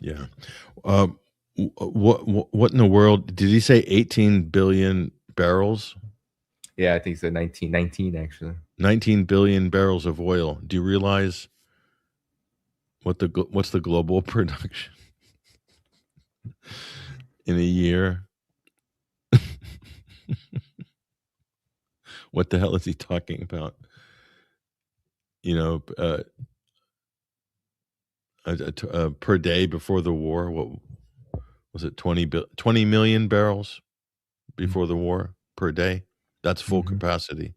Yeah. Uh, what in the world did he say? 18 billion barrels, Yeah, I think it's a 1919 actually. 19 billion barrels of oil. Do you realize what's the global production in a year? What the hell is he talking about? You know, per day before the war. What was it? 20 million barrels before the war per day. That's full Mm-hmm. capacity.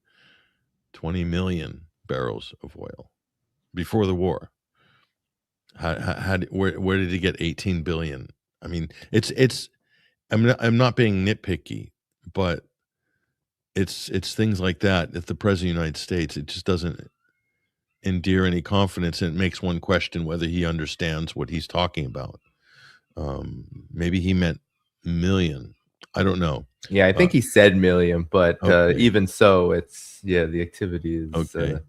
20 million barrels of oil before the war. Where did he get 18 billion? I mean, it's. I'm not being nitpicky, but it's things like that. If the president of the United States, it just doesn't endear any confidence, and it makes one question whether he understands what he's talking about. Maybe he meant million. I don't know. Yeah, I Uh, think he said million, but okay, even so, it's the activity is okay,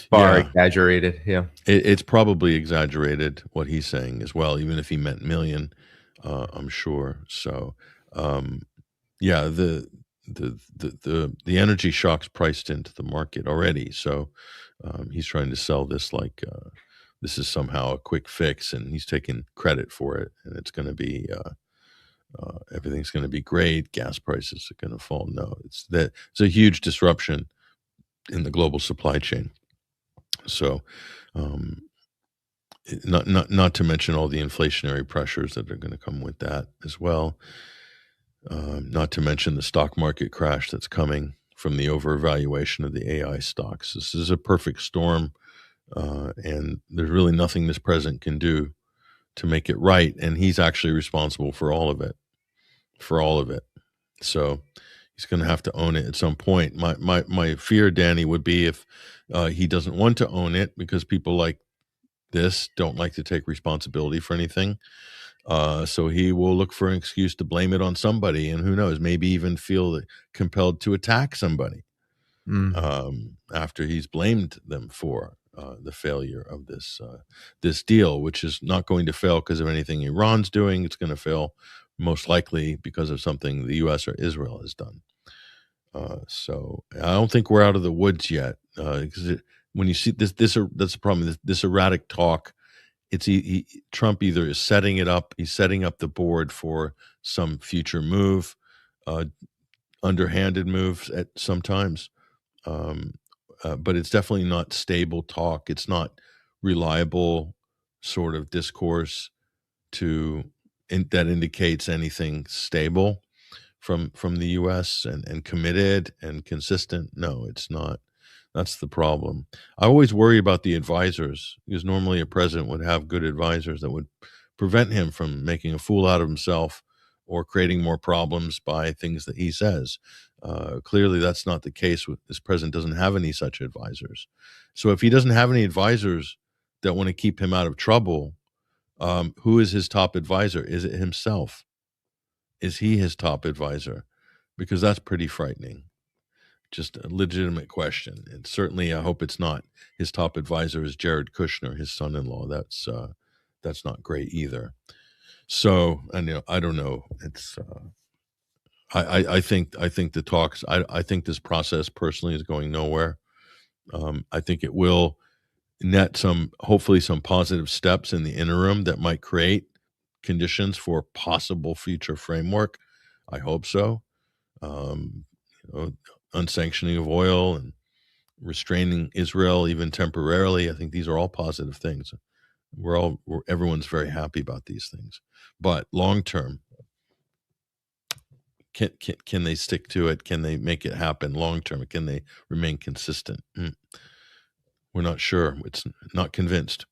far yeah. exaggerated. Yeah. It's probably exaggerated what he's saying as well, even if he meant million. I'm sure. So, um, yeah, the energy shock's priced into the market already. So he's trying to sell this like this is somehow a quick fix, and he's taking credit for it, and it's going to be everything's going to be great. Gas prices are going to fall. No, it's a huge disruption in the global supply chain. So. Um, not to mention all the inflationary pressures that are going to come with that as well. Not to mention the stock market crash that's coming from the overvaluation of the AI stocks. This is a perfect storm, and there's really nothing this president can do to make it right. And he's actually responsible for all of it. For all of it. So he's going to have to own it at some point. My fear, Danny, would be if he doesn't want to own it because people like this don't like to take responsibility for anything. So he will look for an excuse to blame it on somebody, and who knows, maybe even feel compelled to attack somebody Mm. after he's blamed them for the failure of this deal, which is not going to fail because of anything Iran's doing. It's going to fail most likely because of something the U.S. or Israel has done. So I don't think we're out of the woods yet. Because when you see that's the problem. This erratic talk, Trump either is setting it up, he's setting up the board for some future move, uh, underhanded moves at sometimes, um, but it's definitely not stable talk. It's not reliable sort of discourse that indicates anything stable from the U.S. and committed and consistent. No, it's not. That's the problem. I always worry about the advisors because normally a president would have good advisors that would prevent him from making a fool out of himself or creating more problems by things that he says. Clearly, that's not the case. With this president doesn't have any such advisors. So if he doesn't have any advisors that want to keep him out of trouble, who is his top advisor? Is it himself? Is he his top advisor? Because that's pretty frightening. Just a legitimate question. And certainly I hope it's not his top advisor is Jared Kushner, his son-in-law. That's not great either. So, and I don't know. It's I think the talks I think this process personally is going nowhere. I think it will net hopefully some positive steps in the interim that might create conditions for possible future framework. I hope so. Um, you know, unsanctioning of oil and restraining Israel even temporarily. I think these are all positive things. Everyone's very happy about these things, but long term, can they stick to it? Can they make it happen long term? Can they remain consistent? We're not sure. It's not convinced.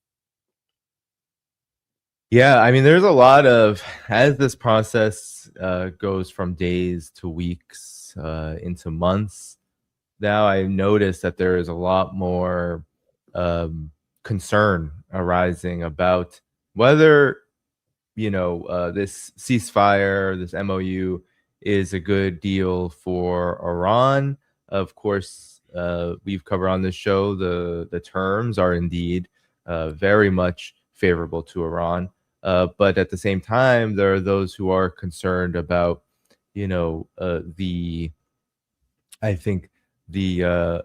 Yeah, I mean, there's a lot of as this process goes from days to weeks into months. Now I noticed that there is a lot more concern arising about whether this ceasefire, this MOU, is a good deal for Iran. Of course, we've covered on this show the terms are indeed very much favorable to Iran. But at the same time, there are those who are concerned about, the I think the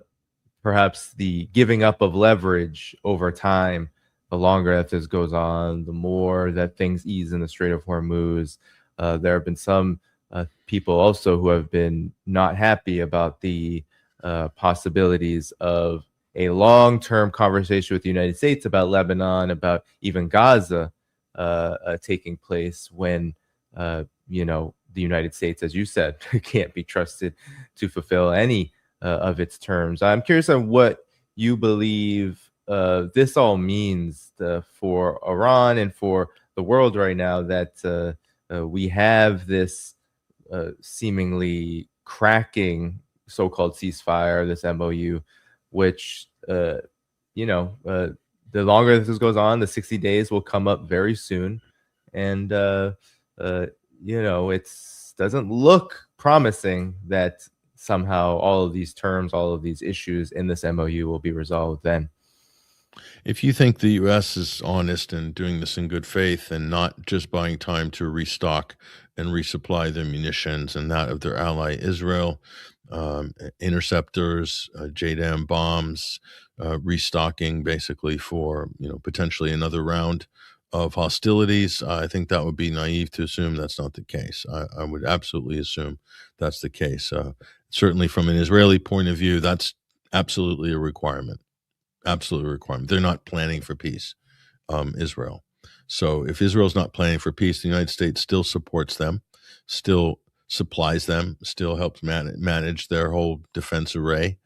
perhaps the giving up of leverage over time. The longer that this goes on, the more that things ease in the Strait of Hormuz. There have been some people also who have been not happy about the possibilities of a long-term conversation with the United States about Lebanon, about even Gaza taking place when the United States, as you said, can't be trusted to fulfill any of its terms. I'm curious on what you believe this all means for Iran and for the world right now, that we have this seemingly cracking so-called ceasefire, this MOU, which the longer this goes on, the 60 days will come up very soon, and uh, it doesn't look promising that somehow all of these terms, all of these issues in this MOU will be resolved then. If you think the U.S. is honest and doing this in good faith and not just buying time to restock and resupply their munitions and that of their ally Israel, interceptors, JDAM bombs, restocking basically for potentially another round of hostilities, I think that would be naive to assume that's not the case. I would absolutely assume that's the case. Certainly, from an Israeli point of view, that's absolutely a requirement. Absolute requirement. They're not planning for peace, Israel. So if Israel's not planning for peace, the United States still supports them, still supplies them, still helps manage their whole defense array,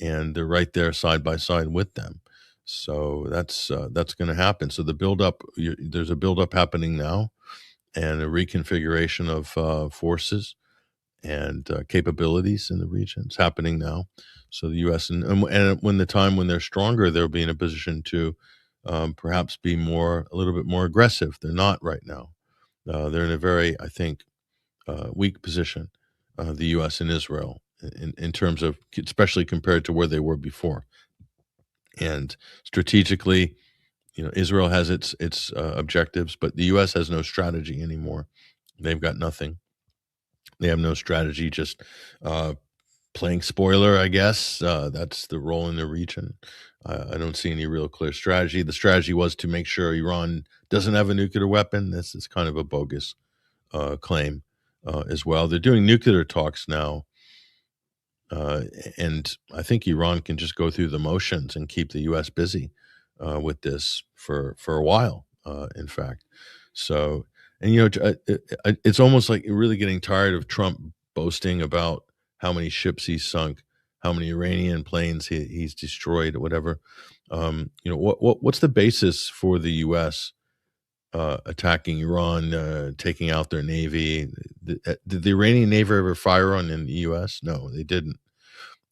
and they're right there side by side with them. So that's going to happen. So the buildup, there's a buildup happening now, and a reconfiguration of forces and capabilities in the region. It's happening now. So the U.S. and when the time when they're stronger, they'll be in a position to perhaps be a little bit more aggressive. They're not right now. They're in a very, I think, weak position. The U.S. and Israel, in terms of, especially compared to where they were before. And strategically, Israel has its objectives, but the U.S. has no strategy anymore. They've got nothing. They have no strategy, just playing spoiler, I guess. That's the role in the region. I don't see any real clear strategy. The strategy was to make sure Iran doesn't have a nuclear weapon. This is kind of a bogus claim as well. They're doing nuclear talks now, and I think Iran can just go through the motions and keep the U.S. busy with this for a while. In fact, so and it's almost like you're really getting tired of Trump boasting about how many ships he's sunk, how many Iranian planes he's destroyed, or whatever. What's the basis for the U.S. Attacking Iran, taking out their navy? Did the Iranian navy ever fire on the U.S.? No, they didn't.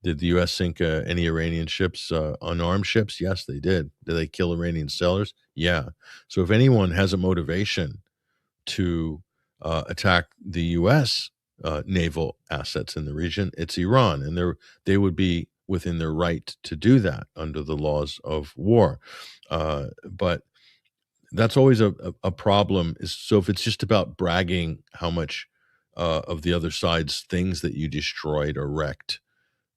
Did the U.S. sink any Iranian ships, unarmed ships? Yes, they did. Did they kill Iranian sailors? Yeah. So if anyone has a motivation to attack the U.S. Naval assets in the region, it's Iran, and they would be within their right to do that under the laws of war. But that's always a problem. So if it's just about bragging how much of the other side's things that you destroyed or wrecked,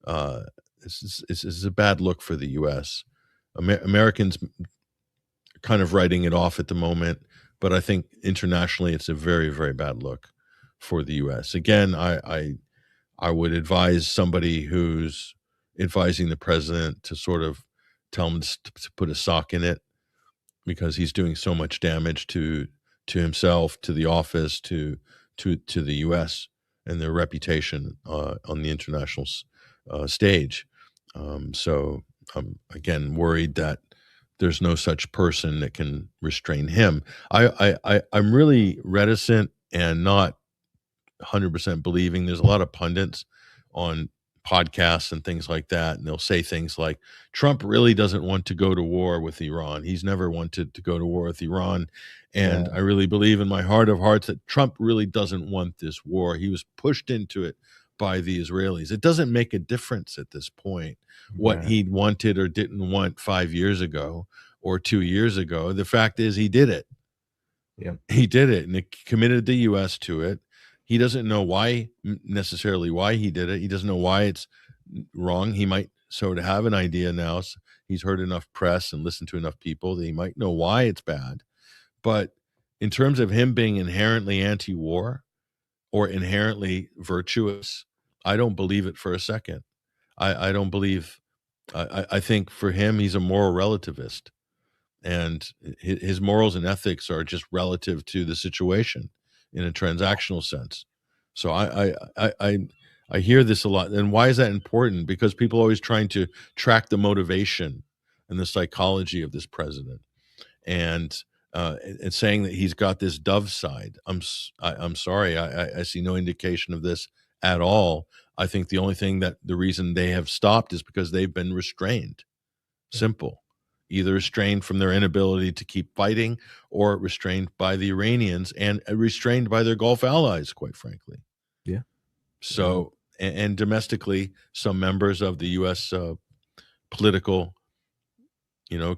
uh, this is a bad look for the U.S. Americans kind of writing it off at the moment, but I think internationally it's a very, very bad look for the U.S. Again, I would advise somebody who's advising the president to sort of tell him to put a sock in it, because he's doing so much damage to himself, to the office, to the U.S. and their reputation on the international stage. So I'm again worried that there's no such person that can restrain him. I'm really reticent and not 100% believing. There's a lot of pundits on podcasts and things like that, and they'll say things like, Trump really doesn't want to go to war with Iran. He's never wanted to go to war with Iran. And Yeah, I really believe in my heart of hearts that Trump really doesn't want this war. He was pushed into it by the Israelis. It doesn't make a difference at this point what yeah, he wanted or didn't want 5 years ago or 2 years ago. The fact is he did it. Yeah. He did it, and it committed the U.S. to it. He doesn't know why necessarily why he did it. He doesn't know why it's wrong. He might sort of have an idea now. He's heard enough press and listened to enough people that he might know why it's bad. But in terms of him being inherently anti-war or inherently virtuous, I don't believe it for a second. I don't believe. I think for him, he's a moral relativist, and his morals and ethics are just relative to the situation in a transactional sense. So I hear this a lot. And why is that important? Because people are always trying to track the motivation and the psychology of this president, and and saying that he's got this dove side. I'm sorry, I see no indication of this at all. I think the only thing that the reason they have stopped is because they've been restrained. Simple. Either restrained from their inability to keep fighting, or restrained by the Iranians and restrained by their Gulf allies, quite frankly. Yeah. So, and domestically, some members of the U.S. Political,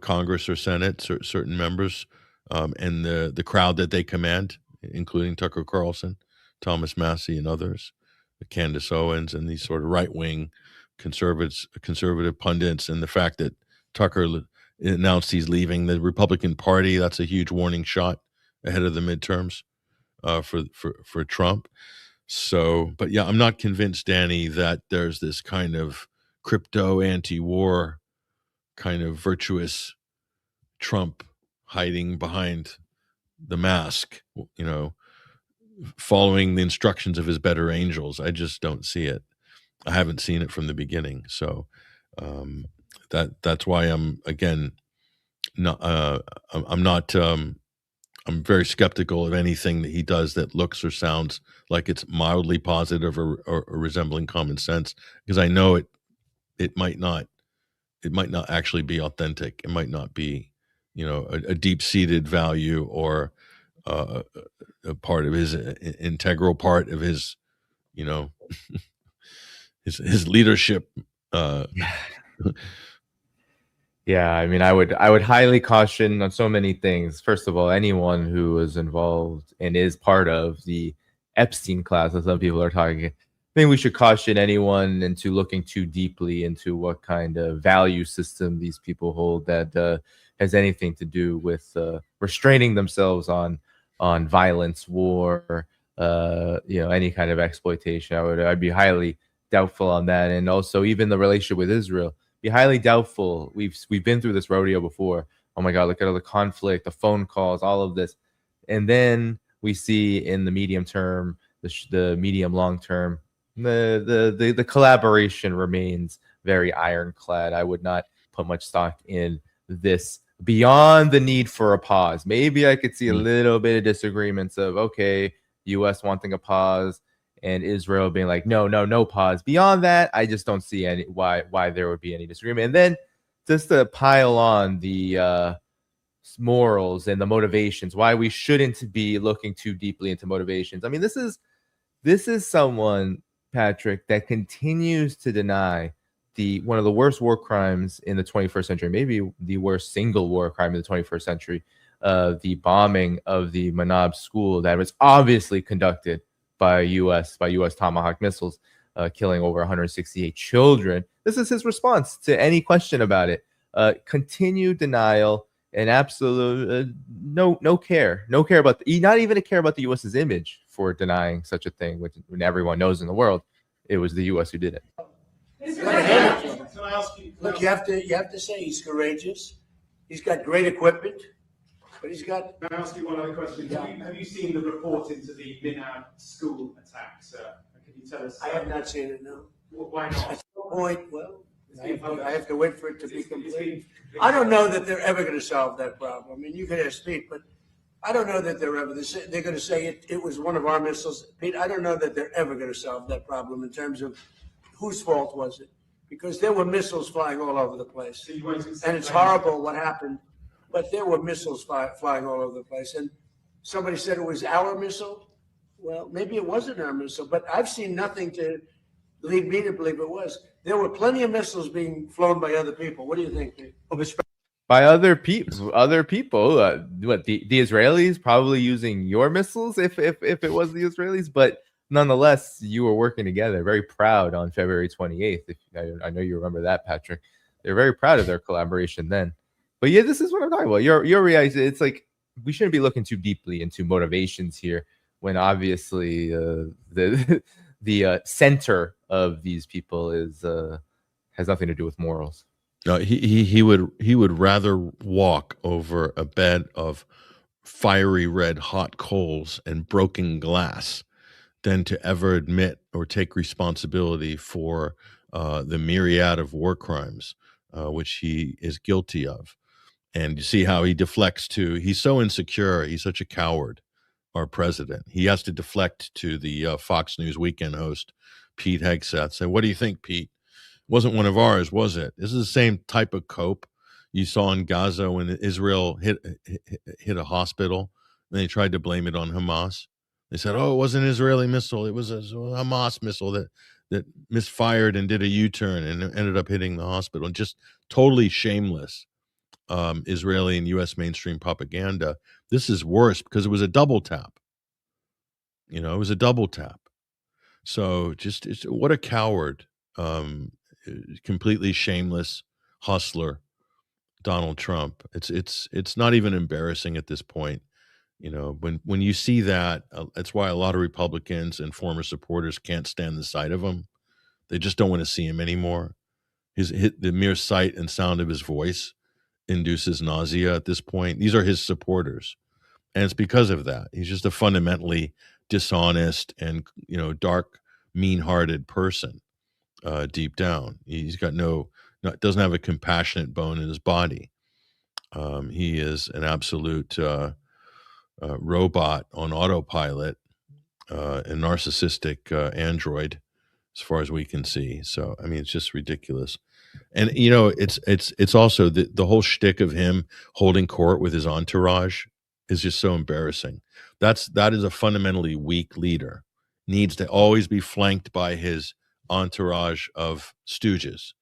Congress or Senate, certain members, and the crowd that they command, including Tucker Carlson, Thomas Massey, and others, Candace Owens, and these sort of right-wing conservative pundits, and the fact that Tucker announced he's leaving the Republican Party, that's a huge warning shot ahead of the midterms for Trump. So, but yeah, I'm not convinced, Danny, that there's this kind of crypto anti-war kind of virtuous Trump hiding behind the mask, following the instructions of his better angels. I just don't see it. I haven't seen it from the beginning. So that's why I'm again not. I'm not. I'm very skeptical of anything that he does that looks or sounds like it's mildly positive or resembling common sense, because I know it might not. It might not actually be authentic. It might not be, a deep-seated value or a part of his integral part of his, his leadership. Yeah, I mean, I would highly caution on so many things. First of all, anyone who is involved and is part of the Epstein class, as some people are talking, I think we should caution anyone into looking too deeply into what kind of value system these people hold that has anything to do with restraining themselves on violence, war, any kind of exploitation. I'd be highly doubtful on that, and also even the relationship with Israel. Be highly doubtful. We've been through this rodeo before. Oh my God, look at all the conflict, the phone calls, all of this, and then we see in the medium term, the medium long term, the collaboration remains very ironclad. I would not put much stock in this beyond the need for a pause. Maybe I could see a little bit of disagreements of, okay, U.S. wanting a pause and Israel being like, no pause. Beyond that, I just don't see any why there would be any disagreement. And then just to pile on the morals and the motivations, why we shouldn't be looking too deeply into motivations. I mean, this is someone, Patrick, that continues to deny one of the worst war crimes in the 21st century, maybe the worst single war crime in the 21st century, the bombing of the Manab school that was obviously conducted by U.S. Tomahawk missiles, killing over 168 children. This is his response to any question about it. Continued denial and absolute no care about not even a care about the U.S.'s image for denying such a thing, which when everyone knows in the world it was the U.S. who did it. Look, you have to say he's courageous. He's got great equipment. But he's got. Can I ask you one other question? Yeah. Have you seen the report into the Minab school attack, sir? Can you tell us? I have not seen it, no. Why not? At some point, well, I have to wait for it to be complete. I don't know that they're ever going to solve that problem. I mean, you can ask Pete, but I don't know that they're going to say it was one of our missiles. Pete, I don't know that they're ever going to solve that problem in terms of whose fault was it, because there were missiles flying all over the place, So and it's horrible what happened. But there were missiles flying all over the place. And somebody said it was our missile. Well, maybe it wasn't our missile, but I've seen nothing to lead me to believe it was. There were plenty of missiles being flown by other people. What do you think, Pete? Well, by other people. What the Israelis probably using your missiles if it was the Israelis, but nonetheless, you were working together. Very proud on February 28th. If I know you remember that, Patrick. They're very proud of their collaboration then. But yeah, this is what I'm talking about. Your reaction. It's like we shouldn't be looking too deeply into motivations here, when obviously the the center of these people is has nothing to do with morals. No, he would rather walk over a bed of fiery red hot coals and broken glass than to ever admit or take responsibility for the myriad of war crimes which he is guilty of. And you see how he deflects to, he's so insecure, he's such a coward, our president. He has to deflect to the Fox News weekend host, Pete Hegseth. Say, what do you think, Pete? Wasn't one of ours, was it? This is the same type of cope you saw in Gaza when Israel hit a hospital, and they tried to blame it on Hamas. They said, "Oh, it was an Israeli missile. It was a Hamas missile that misfired and did a U-turn and ended up hitting the hospital." And just totally shameless Israeli and U.S. mainstream propaganda. This is worse because it was a double tap. You know, it was a double tap. So what a coward. Completely shameless hustler, Donald Trump. It's not even embarrassing at this point. You know, when you see that, that's why a lot of Republicans and former supporters can't stand the sight of him. They just don't want to see him anymore. The mere sight and sound of his voice induces nausea at this point. These are his supporters, and it's because of that. He's just a fundamentally dishonest and dark, mean-hearted person. Deep down, he's got doesn't have a compassionate bone in his body. He is an absolute robot on autopilot, a narcissistic android, as far as we can see. So, I mean, it's just ridiculous. And it's also the whole shtick of him holding court with his entourage is just so embarrassing. That is a fundamentally weak leader. Needs to always be flanked by his entourage of stooges.